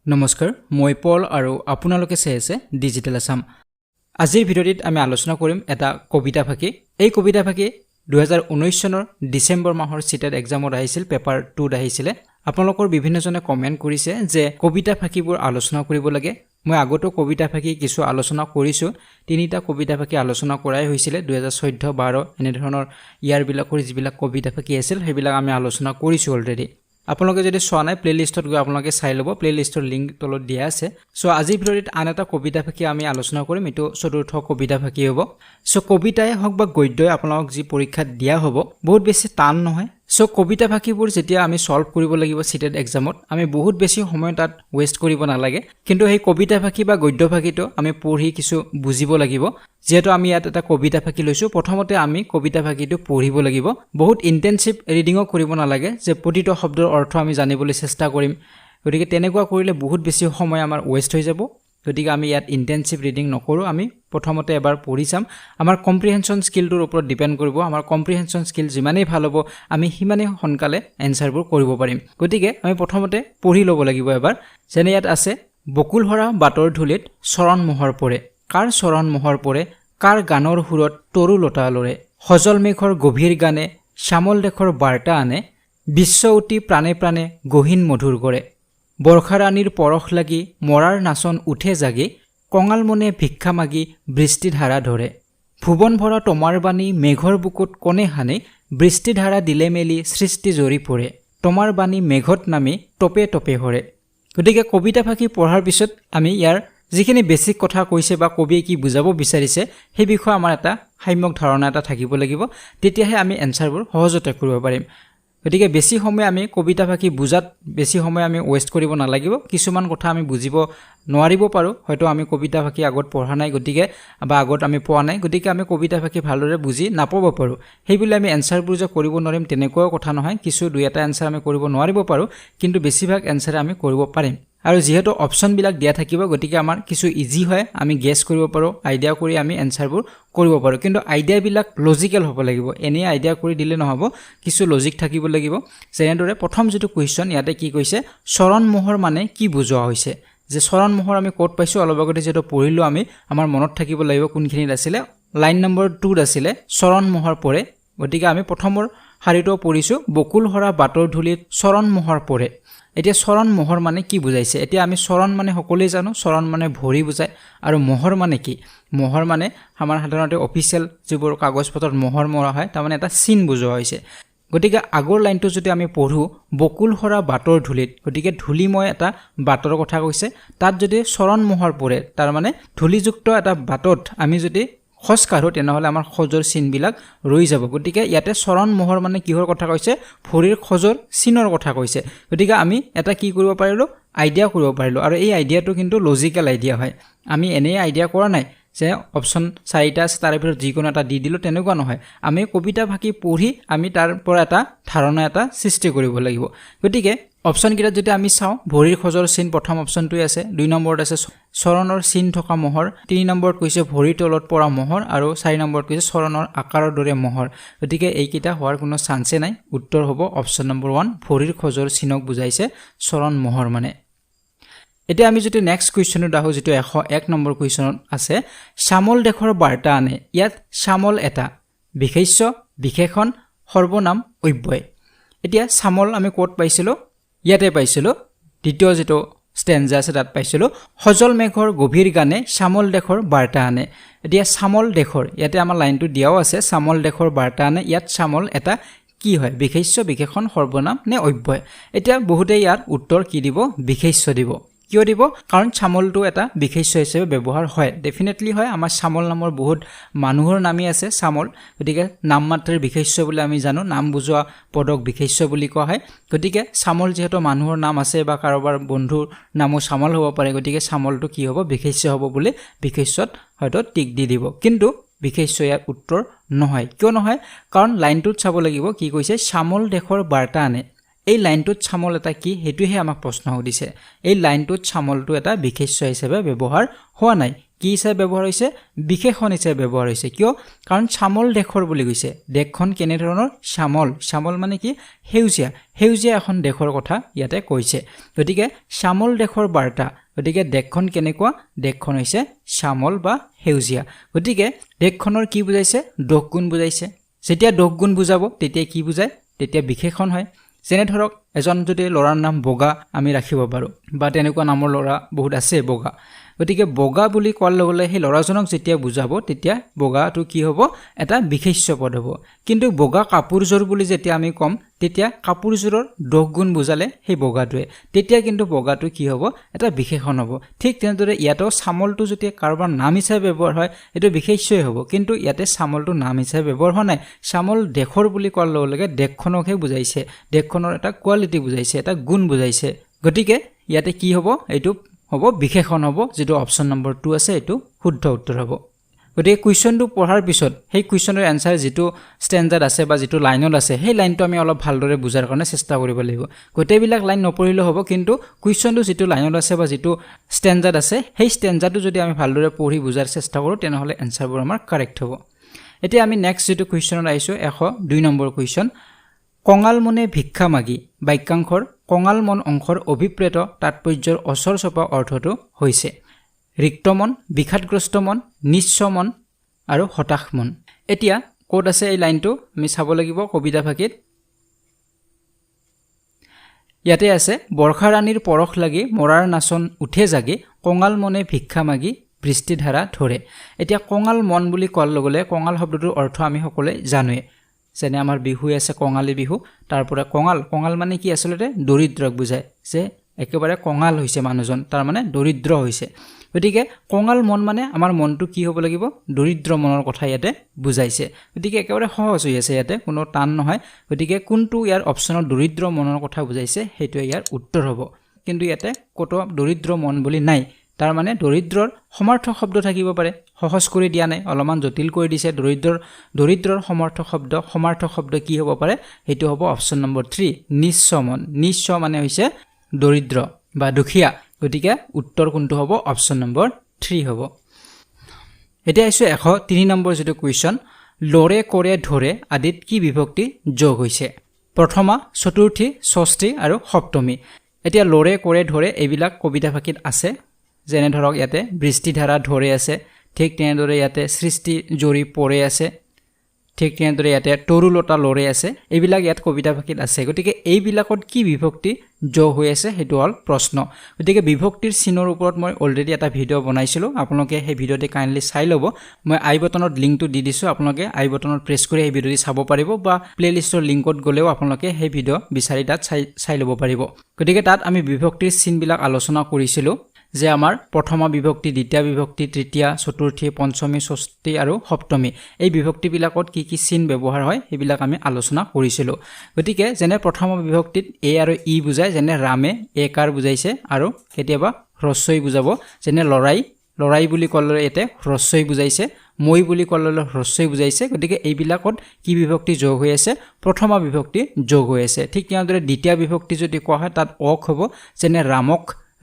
নমস্কাৰ মই পল আৰু আপোনালোকে চাই আছে ডিজিটেল আসাম। আজিৰ ভিডিঅ'টিত আমি আলোচনা কৰিম এটা কবিতা ফাকি। এই কবিতা ফাকি 2019 চনৰ ডিসেম্বৰ মাহৰ সিটেট এক্সামত আহিছিল, পেপাৰ 2 আহিছিলে। আপোনালোকৰ বিভিন্নজনে কমেন্ট কৰিছে যে কবিতা ফাকিবোৰ আলোচনা কৰিব লাগে। মই আগতো কবিতা ফাকি কিছু আলোচনা কৰিছো, তিনিটা কবিতা ফাকি আলোচনা কৰাই হৈছিলে 2014-12 এনে ধৰণৰ ইয়াৰ বিলাকৰ যিবিলাক কবিতা ফাকি আছিল সেইবিলাক আমি আলোচনা কৰিছো অলৰেডি। আপোনালোকে যদি চোৱা নাই প্লেলিষ্টত গৈ আপোনালোকে চাই ল'ব, প্লেলিষ্টৰ লিংক তলত দিয়া আছে। সো আজিৰ ভিডিঅ'ত আন এটা কবিতা ফাকি আমি আলোচনা কৰিম, এটো চতুৰ্থ কবিতা ফাকি হ'ব। সো কবিতাই হওক বা গদ্যই আপোনালোক যি পৰীক্ষাত দিয়া হ'ব বহুত বেছি টান নহয়। সো কবিতা ফাকিবোৰ যেতিয়া আমি সলভ কৰিব লাগিব সিটেট এক্সামত, আমি বহুত বেছি সময় তাত ওয়েষ্ট কৰিব নালাগে। কিন্তু এই কবিতা ফাকি বা গদ্য ফাকিটো আমি পঢ়ি কিছু বুজিব লাগিব। যেহেতু আমি ইয়াত এটা কবিতা ফাকি লৈছো, প্ৰথমতে আমি কবিতা ফাকিটো পঢ়িব লাগিব। বহুত ইন্টেনসিভ ৰিডিংও কৰিব নালাগে যে প্ৰতিটো শব্দৰ অৰ্থ আমি জানিবলৈ চেষ্টা কৰিম। গতিকে তেনেকুৱা কৰিলে বহুত বেছি সময় আমাৰ ওয়েষ্ট হৈ যাব। গতিকে আমি ইয়াত ইন্টেনসিভ ৰিডিং নকৰো, আমি প্ৰথমতে এবাৰ পঢ়ি চাম। আমাৰ কম্প্ৰিহেনশন স্কিলটোৰ ওপৰত ডিপেন্ড কৰিব। আমাৰ কম্প্ৰিহেনশন স্কিল যিমানেই ভাল হ'ব আমি সিমানেই সোনকালে এনসাৰবোৰ কৰিব পাৰিম। গতিকে আমি প্ৰথমতে পঢ়ি ল'ব লাগিব এবাৰ। যেনে ইয়াত আছে, বকুল ভৰা বাটৰ ধূলিত চৰণ মোহৰ পৰে, কাৰ চৰণ মোহৰ পৰে, কাৰ গানৰ সুৰত তৰু লতা লৰে, সজল মেঘৰ গভীৰ গানে শ্যামল দেশৰ বাৰ্তা আনে, বিশ্ব উটি প্ৰাণে প্ৰাণে গহীন মধুৰ কৰে, বৰ্ষাৰাণীৰ পৰশ লাগি মৰাৰ নাচন উঠে জাগি, কঙাল মনে ভিক্ষা মাগি বৃষ্টিধাৰা ধৰে, ভুৱন ভৰা তোমাৰ বাণী মেঘৰ বুকুত কোনে হানে, বৃষ্টিধাৰা দিলে মেলি সৃষ্টি জৰি পৰে, তোমাৰ বাণী মেঘত নামি টপে টপে হৰে। গতিকে কবিতা ফাকি পঢ়াৰ পিছত আমি ইয়াৰ যিখিনি বেসিক কথা কৈছে বা কবিয়ে কি বুজাব বিচাৰিছে সেই বিষয়ে আমাৰ এটা সাম্যক ধাৰণা এটা থাকিব লাগিব, তেতিয়াহে আমি এনসাৰবোৰ সহজতে কৰিব পাৰিম। গতিকে বেছি সময় আমি কবিতা ফাকি বুজাত বেছি সময় আমি ওয়েষ্ট কৰিব নালাগিব। কিছুমান কথা আমি বুজিব নোৱাৰিব পাৰো, হয়তো আমি কবিতা ফাকি আগত পঢ়া নাই গতিকে বা আগত আমি পোৱা নাই, গতিকে আমি কবিতা ফাকি ভালদৰে বুজি নাপাব পাৰো। সেইবুলি আমি এনসাৰবোৰ যে কৰিব নোৱাৰিম তেনেকুৱাও কথা নহয়। কিছু দুই এটা এনসাৰ আমি কৰিব নোৱাৰিব পাৰো, কিন্তু বেছিভাগ এনসাৰ আমি কৰিব পাৰিম। আৰু যেহেতু অপশনবিলাক দিয়া থাকিব গতিকে আমাৰ কিছু ইজি হয়, আমি গেছ কৰিব পাৰো, আইডিয়া কৰি আমি এনসাৰবোৰ কৰিব পাৰো। কিন্তু আইডিয়াবিলাক লজিক্যাল হ'ব লাগিব, এনে আইডিয়া কৰি দিলে নহব, কিছু লজিক থাকিব লাগিব। যেনেদৰে প্ৰথম যেটো কোৱেশ্চন ইয়াতে কি কৈছে, চৰণ মোহৰ মানে কি বুজোৱা হৈছে। যে চৰণ মোহৰ আমি ক'ত পাইছো অলপ আগতে যেটো পঢ়িলো আমি, আমাৰ মনত থাকিব লাগিব কোনখিনিত আছিলে। লাইন নম্বৰ 2 আছিলে চৰণ মোহৰ পৰে। গতিকে আমি প্ৰথমৰ শাৰীটো পঢ়িছো, বকুল হৰা বাটৰ ধূলিত চৰণ মোহৰ পৰে। এতিয়া চৰণ মোহৰ মানে কি বুজাইছে। এতিয়া আমি চৰণ মানে সকলোৱে জানো, চৰণ মানে ভৰি বুজায়। আৰু মোহৰ মানে কি, মোহৰ মানে আমাৰ সাধাৰণতে অফিচিয়েল যিবোৰ কাগজ পত্ৰত মোহৰ মৰা হয় তাৰ মানে এটা চিন বুজোৱা হৈছে। গতিকে আগৰ লাইনটো যদি আমি পঢ়ো, বকুল হৰা বাটৰ ধূলিত, গতিকে ধূলিময় এটা বাটৰ কথা কৈছে। তাত যদি চৰণ মোহৰ পৰে তাৰ মানে ধূলিযুক্ত এটা বাটত আমি যদি খোজ কাঢ়ো তেনেহলে আমাৰ খোজৰ চিনবিলাক ৰৈ যাব। গতিকে ইয়াতে চৰণ মোহৰ মানে কিহৰ কথা কৈছে, ভৰিৰ খোজৰ চিনৰ কথা কৈছে। গতিকে আমি এটা কি কৰিব পাৰিলো, আইডিয়া কৰিব পাৰিলো। আৰু এই আইডিয়াটো কিন্তু লজিক্যাল আইডিয়া হয়, আমি এনেই আইডিয়া কৰা নাই যে অপশন 4টা আছে তাৰে ভিতৰত যিকোনো এটা দি দিলো, তেনেকুৱা নহয়। আমি কবিতা ফাকি পঢ়ি আমি তাৰ পৰা এটা ধাৰণা এটা সৃষ্টি কৰিব লাগিব। গতিকে অপশন কেইটা যদি আমি চাওঁ, ভৰিৰ খোজৰ চিন প্ৰথম অপশনটোৱে আছে, 2 নম্বৰত আছে চৰণৰ চিন থকা মোহৰ, 3 নম্বৰত কৈছে ভৰিৰ তলত পৰা মোহৰ, আৰু 4 নম্বৰত কৈছে চৰণৰ আকাৰৰ দৰে মোহৰ। গতিকে এইকেইটা হোৱাৰ কোনো চান্সে নাই। উত্তৰ হ'ব অপশন নম্বৰ 1, ভৰিৰ খোজৰ চিনক বুজাইছে চৰণ মোহৰ মানে। এতিয়া আমি যদি নেক্সট কুৱেশ্যনত আহো, যেটো 101 নম্বৰ কুৱেশ্যনত আছে, শ্যামল দেশৰ বাৰ্তা আনে। ইয়াত শ্যামল এটা বিশেষ্য, বিশেষণ, সৰ্বনাম, অব্যয়। এতিয়া শ্যামল আমি ক'ত পাইছিলো, ইয়াতে পাইছিলো, দ্বিতীয় যেটো ষ্টেঞ্জা আছে তাত পাইছিলো, সজল মেঘৰ গভীৰ গানে শ্যামল দেশৰ বাৰ্তা আনে। এতিয়া শ্যামল দেশৰ, ইয়াতে আমাৰ লাইনটো দিয়াও আছে, শ্যামল দেশৰ বাৰ্তা আনে। ইয়াত শ্যামল এটা কি হয়, বিশেষ্য, বিশেষণ, সৰ্বনাম নে অব্যয়। এতিয়া বহুতে ইয়াৰ উত্তৰ কি দিব, বিশেষ্য দিব। কিয় দিব, কাৰণ শ্যামলটো এটা বিশেষ্য হিচাপে ব্যৱহাৰ হয়, ডেফিনেটলি হয়। আমাৰ শ্যামল নামৰ বহুত মানুহৰ নামই আছে শ্যামল, গতিকে নাম মাত্ৰাৰ বিশেষ্য বুলি আমি জানো, নাম বুজোৱা পদক বিশেষ্য বুলি কোৱা হয়। গতিকে শ্যামল যিহেতু মানুহৰ নাম আছে বা কাৰোবাৰ বন্ধুৰ নামো শ্যামল হ'ব পাৰে, গতিকে শ্যামলটো কি হ'ব, বিশেষ্য হ'ব বুলি বিশেষ্যত হয়তো টিক দি দিব। কিন্তু বিশেষ্য ইয়াৰ উত্তৰ নহয়। কিয় নহয়, কাৰণ লাইনটোত চাব লাগিব কি কৈছে, শ্যামল দেশৰ বাৰ্তা আনে। এই লাইনটোত শ্যামল এটা কি সেইটোহে আমাক প্ৰশ্ন সুধিছে। এই লাইনটোত শ্যামলটো এটা বিশেষ্য হিচাপে ব্যৱহাৰ হোৱা নাই। কি হিচাপে ব্যৱহাৰ হৈছে বিশেষণ হিচাপে ব্যৱহাৰ হৈছে কিয় কাৰণ শ্যামল দেশৰ বুলি কৈছে দেশখন কেনে ধৰণৰ শ্যামল মানে কি সেউজীয়া এখন দেশৰ কথা ইয়াতে কৈছে গতিকে শ্যামল দেশৰ বাৰ্তা গতিকে দেশখন কেনেকুৱা দেশখন হৈছে শ্যামল বা সেউজীয়া গতিকে দেশখনৰ কি বুজাইছে দোষ গুণ বুজাইছে যেতিয়া দোষ গুণ বুজাব তেতিয়া কি বুজায় তেতিয়া বিশেষণ হয় যেনে ধৰক এজন যদি ল'ৰাৰ নাম বগা আমি ৰাখিব পাৰো বা তেনেকুৱা নামৰ ল'ৰা বহুত আছে বগা গতিকে বগা বুলি কোৱাৰ লগে লগে সেই ল'ৰাজনক যেতিয়া বুজাব তেতিয়া বগাটো কি হ'ব এটা বিশেষ্য পদ হ'ব কিন্তু বগা কাপোৰজোৰ বুলি যেতিয়া আমি কম তেতিয়া কাপোৰজোৰৰ দোষ গুণ বুজালে সেই বগাটোৱে তেতিয়া কিন্তু বগাটো কি হ'ব এটা বিশেষণ হ'ব ঠিক তেনেদৰে ইয়াতো শ্যামলটো যেতিয়া কাৰোবাৰ নাম হিচাপে ব্যৱহাৰ হয় এটো বিশেষ্যই হ'ব কিন্তু ইয়াতে শ্যামলটো নাম হিচাপে ব্যৱহাৰ হোৱা নাই শ্যামল দেশৰ বুলি কোৱাৰ লগে লগে দেশখনকহে বুজাইছে দেশখনৰ এটা কোৱালিটি বুজাইছে এটা গুণ বুজাইছে গতিকে ইয়াতে কি হ'ব এইটো হ'ব বিশেষণ হ'ব যেটো অপচন নম্বৰ 2 আছে এটো শুদ্ধ উত্তৰ হ'ব গতিকে কোৱেশ্চনটো পঢ়াৰ পিছত সেই কোৱেশ্চনৰ এনসাৰ যেটো ষ্টেণ্ডাৰ্ড আছে বা যেটো লাইনত আছে সেই লাইনটো আমি অলপ ভালদৰে বুজাৰ কাৰণে চেষ্টা কৰিব লাগিব গোটেইবিলাক লাইন নপঢ়িলে হ'ব কিন্তু কোৱেশ্চনটো যেটো লাইনত আছে বা যেটো ষ্টেণ্ডাৰ্ড আছে সেই ষ্টেণ্ডাৰ্ডটো যদি আমি ভালদৰে পঢ়ি বুজাৰ চেষ্টা কৰো তেনেহলে এনসাৰবোৰ আমাৰ কাৰেক্ট হ'ব এতিয়া আমি নেক্সট যেটো কোৱেশ্চনত আইছো 102 নম্বৰ কোৱেশ্চন কঙাল মনে ভিক্ষা মাগি বাক্যাংশৰ কঙাল মন অংশৰ অভিপ্ৰেত তাৎপৰ্যৰ অচৰ চপা অৰ্থটো হৈছে ৰিক্ত মন বিখাতগ্ৰস্ত মন নিশ্চ মন আৰু হতাশ মন এতিয়া কোড আছে এই লাইনটো আমি চাব লাগিব কবিতা ভাগিত ইয়াতে আছে বৰ্ষা ৰাণীৰ পৰখ লাগি মৰাৰ নাচন উঠে জাগি কঙাল মনে ভিক্ষা মাগি বৃষ্টিধাৰা ধৰে এতিয়া কঙাল মন বুলি কোৱাৰ লগে লগে কঙাল শব্দটোৰ অৰ্থ আমি সকলোৱে জানোৱে যেনে আমাৰ বিহু আছে কঙালী বিহু তাৰ পৰা কঙাল মানে কি আসলতে দৰিদ্ৰক বুজায় যে একেবাৰে কঙাল হৈছে মানুহজন তাৰ মানে দৰিদ্ৰ হৈছে গতিকে কঙাল মন মানে আমাৰ মনটো কি হ'ব লাগিব দৰিদ্ৰ মনৰ কথা ইয়াতে বুজাইছে গতিকে একেবাৰে সহজ হৈ আছে ইয়াতে কোনো টান নহয় গতিকে কোনটো ইয়াৰ অপচনৰ দৰিদ্ৰ মনৰ কথা বুজাইছে সেইটো ইয়াৰ উত্তৰ হ'ব কিন্তু ইয়াতে কত দৰিদ্ৰ মন বুলি নাই তাৰ মানে দৰিদ্ৰৰ সমাৰ্থক শব্দ থাকিব পাৰে সহজ কৰি দিয়া নাই অলপমান জটিল কৰি দিছে দৰিদ্ৰৰ সমাৰ্থক শব্দ কি হ'ব পাৰে হেতু হ'ব অপচন নম্বৰ 3 নিশ্চ মানে হৈছে দৰিদ্ৰ বা দুখীয়া গতিকে উত্তৰ কোনটো হ'ব অপচন নম্বৰ 3 হ'ব এটা আছে 103 নম্বৰ যেটো কোৱেশ্চন লৰে কৰে ধৰে আদিত কি বিভক্তি যোগ হৈছে প্ৰথমা চতুৰ্থী ষষ্ঠী আৰু সপ্তমী এতিয়া লৰে কৰে ধৰে এইবিলাক কবিতা ভাষিত আছে যেনে ধৰক ইয়াতে বৃষ্টিধাৰা ধৰে আছে ঠিক তেনেদৰে ইয়াতে সৃষ্টি জৰি পৰে আছে ঠিক তেনেদৰে ইয়াতে তৰুলতা লৰে আছে এইবিলাক ইয়াত কবিতা ভাষিত আছে গতিকে এইবিলাকত কি বিভক্তি যোগ হৈ আছে হেতু হল প্ৰশ্ন গতিকে বিভক্তিৰ চিনৰ ওপৰত মই অলৰেডি এটা ভিডিও বনাইছিলো আপোনালোকে সেই ভিডিওটি কাইন্ডলি চাই লব মই আই বটনত লিংকটো দি দিছো আপোনালোকে আই বটনত প্ৰেছ কৰি এই ভিডিওটি চাব পাৰিব বা প্লেলিষ্টৰ লিংকত গলেও আপোনালোকে সেই ভিডিও বিচাৰি তাত চাই লব পাৰিব গতিকে তাত আমি বিভক্তিৰ চিনবিলাক আলোচনা কৰিছিলো যে আমাৰ প্ৰথমা বিভক্তি দ্বিতীয় বিভক্তি তৃতীয় চতুৰ্থী পঞ্চমী ষষ্ঠী আৰু সপ্তমী এই বিভক্তি বিলাকত কি কি চিন ব্যৱহাৰ হয় হেবিলাক আমি আলোচনা কৰিছিলো গতিকে যেনে প্ৰথমা বিভক্তিত এ আৰু ই বুজায় যেনে ৰামে একাৰ বুজাইছে আৰু কেতিয়াবা হ্ৰস্বই বুজাব যেনে লৰাই বুলি ক'লে এতে হ্ৰস্বই বুজাইছে মই বুলি ক'লে হ্ৰস্বই বুজাইছে গতিকে এই বিলাকত কি বিভক্তি যোগ হৈ আছে প্ৰথমা বিভক্তি যোগ হৈ আছে ঠিক তেনেদৰে দ্বিতীয় বিভক্তি যদি কোৱা হয় তাত অক হ'ব যেনে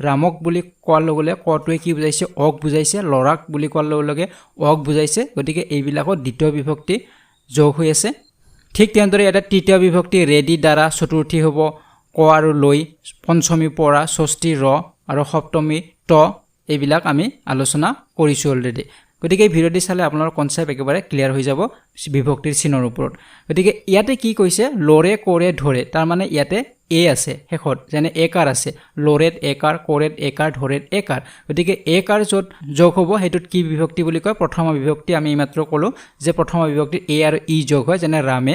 ৰামক বুলি কোৱাৰ লগে লগে কটোৱে কি বুজাইছে অক বুজাইছে লৰাক বুলি কোৱাৰ লগে লগে অক বুজাইছে গতিকে এইবিলাকত দ্বিতীয় বিভক্তি যোগ হৈ আছে ঠিক তেনেদৰে এটা তৃতীয় বিভক্তি ৰেডি দ্বাৰা চতুৰ্থী হ'ব ক আৰু লৈ পঞ্চমী পৰা ষষ্ঠী ৰ আৰু সপ্তমী ত এইবিলাক আমি আলোচনা কৰিছো অলৰেডি গতিকে এই ভিডিওটি চালে আপোনাৰ কনসেপ্ট একেবাৰে ক্লিয়াৰ হৈ যাব বিভক্তিৰ চিনৰ ওপৰত গতিকে ইয়াতে কি কৈছে লৰে কৰে ধৰে তাৰ মানে ইয়াতে এ আছে হেখত যেনে একাৰ আছে লৰেত একাৰ কৰেত একাৰ ধৰেত একাৰ গতিকে একাৰ যত যোগ হ'ব হেতুত কি বিভক্তি বুলি কয় প্ৰথমা বিভক্তি আমি মাত্ৰ কলো যে প্ৰথমা বিভক্তি এ আৰু ই যোগ হয় যেনে ৰামে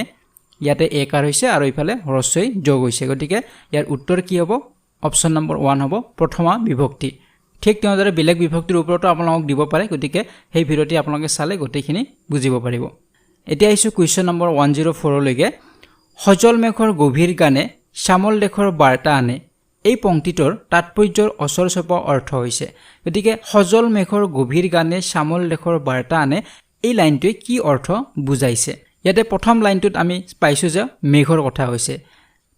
ইয়াতে একাৰ হৈছে আৰু ইফালে হ্ৰস্বই যোগ হৈছে গতিকে ইয়াৰ উত্তৰ কি হ'ব অপচন নম্বৰ 1 হ'ব প্ৰথমা বিভক্তি ঠিক তেনেদৰে বেলেগ বিভক্তিৰ ওপৰতো আপোনালোকক দিব পাৰে গতিকে সেই ভিডিওটি আপোনালোকে চালে গোটেইখিনি বুজিব পাৰিব এতিয়া আহিছো কোৱেশ্চন নম্বৰ 104 লৈকে সজল মেঘৰ গভীৰ গানে শ্যামল দেশৰ বাৰ্তা আনে এই পংক্তিটোৰ তাৎপৰ্যৰ অচৰ চপা অৰ্থ হৈছে গতিকে সজল মেঘৰ গভীৰ গানে শ্যামল দেশৰ বাৰ্তা আনে এই লাইনটোৱে কি অৰ্থ বুজাইছে ইয়াতে প্ৰথম লাইনটোত আমি পাইছো যে মেঘৰ কথা হৈছে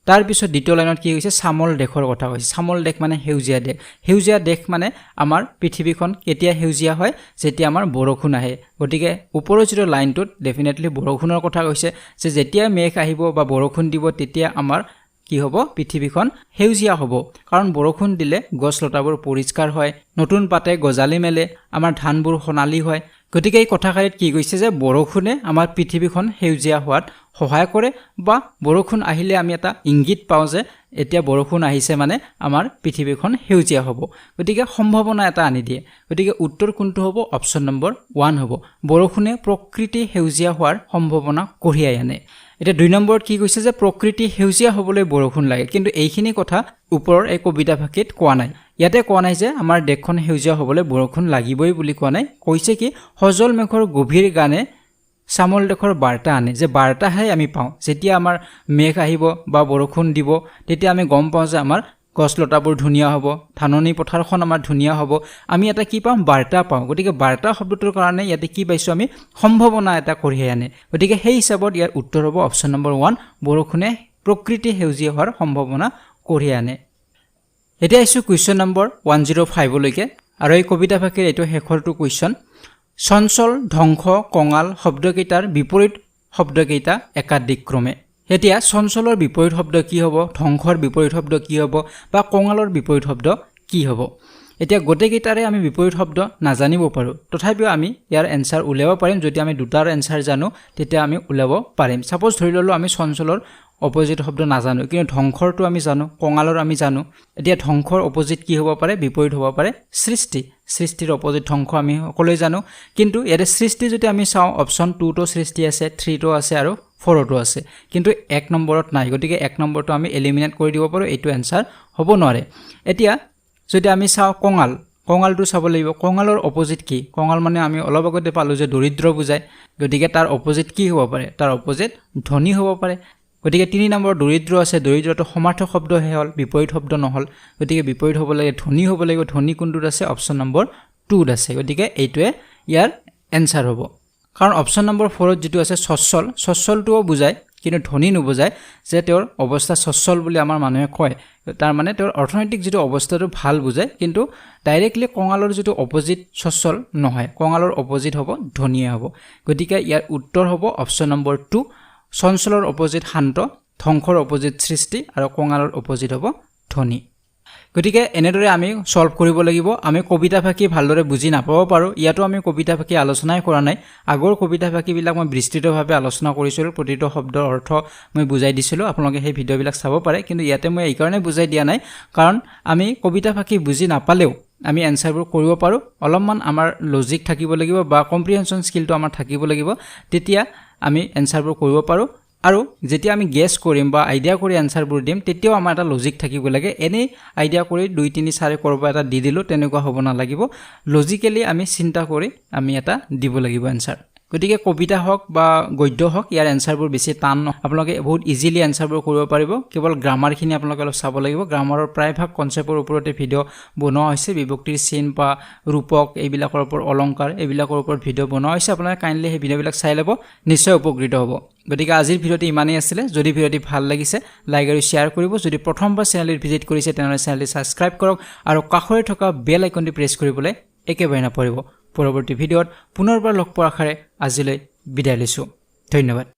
তাৰ পিছত দ্বিতীয় লাইনত কি হৈছে সামল দেশৰ কথা কৈছে সামল দেশ মানে সেউজীয়া দেশ মানে আমাৰ পৃথিৱীখন কেতিয়া সেউজীয়া হয় যেতিয়া আমাৰ বৰষুণ আহে গতিকে ওপৰৰ যিটো লাইনটোত ডেফিনেটলি বৰষুণৰ কথা কৈছে যে যেতিয়া মেঘ আহিব বা বৰষুণ দিব তেতিয়া আমাৰ কি হ'ব পৃথিৱীখন সেউজীয়া হ'ব কাৰণ বৰষুণ দিলে গছ লতাবোৰ পৰিষ্কাৰ হয় নতুন পাতে গজালি মেলে আমাৰ ধানবোৰ সোণালী হয় গতিকে এই কথাষাৰিত কি কৈছে যে বৰষুণে আমাৰ পৃথিৱীখন সেউজীয়া হোৱাত সহায় কৰে বা বৰষুণ আহিলে আমি এটা ইংগিত পাওঁ যে এতিয়া বৰষুণ আহিছে মানে আমাৰ পৃথিৱীখন সেউজীয়া হ'ব গতিকে সম্ভাৱনা এটা আনি দিয়ে গতিকে উত্তৰ কোনটো হ'ব অপচন নম্বৰ 1 হ'ব বৰষুণে প্ৰকৃতি সেউজীয়া হোৱাৰ সম্ভাৱনা কঢ়িয়াই আনে এতিয়া 2 নম্বৰত কি কৈছে যে প্ৰকৃতি সেউজীয়া হ'বলৈ বৰষুণ লাগে কিন্তু এইখিনি কথা ওপৰৰ এই কবিতা ভাষিত কোৱা নাই ইয়াতে কোৱা নাই যে আমাৰ দেশখন সেউজীয়া হ'বলৈ বৰষুণ লাগিবই বুলি কোৱা নাই কৈছে কি সজল মেঘৰ গভীৰ গানে সামল দেশৰ বাৰ্তা আনে যে বাৰ্তাহে আমি পাওঁ যেতিয়া আমাৰ মেঘ আহিব বা বৰষুণ দিব তেতিয়া আমি গম পাওঁ যে আমাৰ গছ লতাবোৰ ধুনীয়া হ'ব ধাননি পথাৰখন আমাৰ ধুনীয়া হ'ব আমি এটা কি পাম বাৰ্তা পাওঁ গতিকে বাৰ্তা শব্দটোৰ কাৰণে ইয়াতে কি পাইছো আমি সম্ভাৱনা এটা কঢ়িয়াই আনে গতিকে সেই হিচাপত ইয়াৰ উত্তৰ হ'ব অপচন নম্বৰ 1 বৰষুণে প্ৰকৃতি সেউজীয়া হোৱাৰ সম্ভাৱনা কঢ়িয়াই আনে এতিয়া আহিছো কুৱেশ্যন নম্বৰ 105 লৈকে আৰু এই কবিতা ভাষাৰ এইটো শেষৰটো কুৱেশ্যন চঞ্চল ধ্বংস কঙাল শব্দকেইটাৰ বিপৰীত শব্দকেইটা একাধিক্ৰমে এতিয়া চঞ্চলৰ বিপৰীত শব্দ কি হ'ব ধ্বংসৰ বিপৰীত শব্দ কি হ'ব বা কঙালৰ বিপৰীত শব্দ কি হ'ব এতিয়া গোটেইকেইটাৰে আমি বিপৰীত শব্দ নাজানিব পাৰো তথাপিও আমি ইয়াৰ এনসাৰ উলিয়াব পাৰিম যদি আমি দুটাৰ এনসাৰ জানো তেতিয়া আমি উলিয়াব পাৰিম সাপোজ ধৰি ললো আমি চঞ্চলৰ অপোজিট শব্দ নাজানো কিন্তু ধ্বংসৰটো আমি জানো কঙালৰ আমি জানো এতিয়া ধ্বংসৰ অপোজিট কি হ'ব পাৰে বিপৰীত হ'ব পাৰে সৃষ্টিৰ অপোজিট ধ্বংস আমি সকলোৱে জানো কিন্তু ইয়াৰে সৃষ্টি যদি আমি চাওঁ অপচন 2 তো সৃষ্টি আছে 3 তো আছে আৰু 4 তো আছে কিন্তু 1 নম্বৰত নাই গতিকে 1 নম্বৰটো আমি এলিমিনেট কৰি দিব পাৰো এইটো এনসাৰ হ'ব নোৱাৰে এতিয়া যদি আমি চাওঁ কঙালটো চাব লাগিব কঙালৰ অপোজিট কি কঙাল মানে আমি অলপ আগতে পালো যে দৰিদ্ৰ বুজায় গতিকে তাৰ অপোজিট কি হ'ব পাৰে তাৰ অপোজিট ধনী হ'ব পাৰে গতিকে 3 নম্বৰ দৰিদ্ৰ আছে দৰিদ্ৰটো সমাৰ্থক শব্দহে হ'ল বিপৰীত শব্দ নহল গতিকে বিপৰীত হ'ব লাগে ধনী হ'ব লাগিব ধনী কোনটোত আছে অপচন নম্বৰ 2 আছে গতিকে এইটোৱে ইয়াৰ এনসাৰ হ'ব কাৰণ অপচন নম্বৰ 4 ত যেটো আছে সচ্ছলটোও বুজায় কিন্তু ধনী নুবুজায় যে তেওঁৰ অৱস্থা সচ্ছল বুলি আমাৰ মানুহে কয় তাৰ মানে তেওঁৰ অৰ্থনৈতিক যেটো অৱস্থাটো ভাল বুজায় কিন্তু ডাইৰেক্টলি কঙালৰ যেটো অপোজিট সচ্ছল নহয় কঙালৰ অপোজিট হ'ব ধনীয়ে হ'ব গতিকে ইয়াৰ উত্তৰ হ'ব অপচন নম্বৰ 2 চঞ্চলৰ অপোজিট শান্ত ধ্বংসৰ অপোজিট সৃষ্টি আৰু কঙালৰ অপোজিট হ'ব ধনী গতিকে এনেদৰে আমি সলভ কৰিব লাগিব আমি কবিতা ভাষী ভালদৰে বুজি নাপাব পাৰো ইয়াতো আমি কবিতা ভাষী আলোচনাই কৰা নাই আগৰ কবিতা ভাষীবিলাক মই বিস্তৃতভাৱে আলোচনা কৰিছিলো প্ৰতিটো শব্দৰ অৰ্থ মই বুজাই দিছিলো আপোনালোকে সেই ভিডিঅ'বিলাক চাব পাৰে কিন্তু ইয়াতে মই এই কাৰণে বুজাই দিয়া নাই কাৰণ আমি কবিতা ভাষী বুজি নাপালেও আমি এনসাৰবোৰ কৰিব পাৰো অলপমান আমাৰ লজিক থাকিব লাগিব বা কম্প্ৰিহেনশন স্কিলটো আমাৰ থাকিব লাগিব তেতিয়া আমি এনসাৰবোৰ কৰিব পাৰো আৰু যেতিয়া আমি গেছ কৰিম বা আইডিয়া কৰি এনসাৰবোৰ দিম তেতিয়াও আমাৰ এটা লজিক থাকিব লাগে এনে আইডিয়া কৰি 2 3 4 কৰবা এটা দি দিলো তেনেকুৱা হ'ব না লাগিব লজিক্যালি আমি চিন্তা কৰি আমি এটা দিব লাগিব এনসাৰ গতিকে কবিতা হওক বা গদ্য হওক ইয়াৰ এনসাৰবোৰ বেছি টান আপোনালোকে বহুত ইজিলি এনসাৰবোৰ কৰিব পাৰিব কেৱল গ্ৰামাৰখিনি আপোনালোকে অলপ চাব লাগিব গ্ৰামাৰৰ প্ৰায়ভাগ কনসেপ্টৰ ওপৰতে ভিডিও বনোৱা হৈছে বিভক্তিৰ চিন বা ৰূপক এইবিলাকৰ ওপৰত অলংকাৰ এইবিলাকৰ ওপৰত ভিডিও বনোৱা হৈছে আপোনালোকে কাইন্ডলি সেই ভিডিওবিলাক চাই ল'ব নিশ্চয় উপকৃত হ'ব গতিকে আজিৰ ভিডিওটি ইমানেই আছিল যদি ভিডিওটি ভাল লাগিছে লাইক আৰু শেয়াৰ কৰিব যদি প্ৰথমবাৰ চেনেলটি ভিজিট কৰিছে তেনে চেনেলটি সাবস্ক্ৰাইব কৰক আৰু কাষৰে থকা বেল আইকনটি প্ৰেছ কৰিবলৈ একেবাৰে নপৰিব পৰৱৰ্তী ভিডিওত পুনৰবাৰ লগ পোৱাৰ আশাৰে আজিলৈ বিদায় লৈছো ধন্যবাদ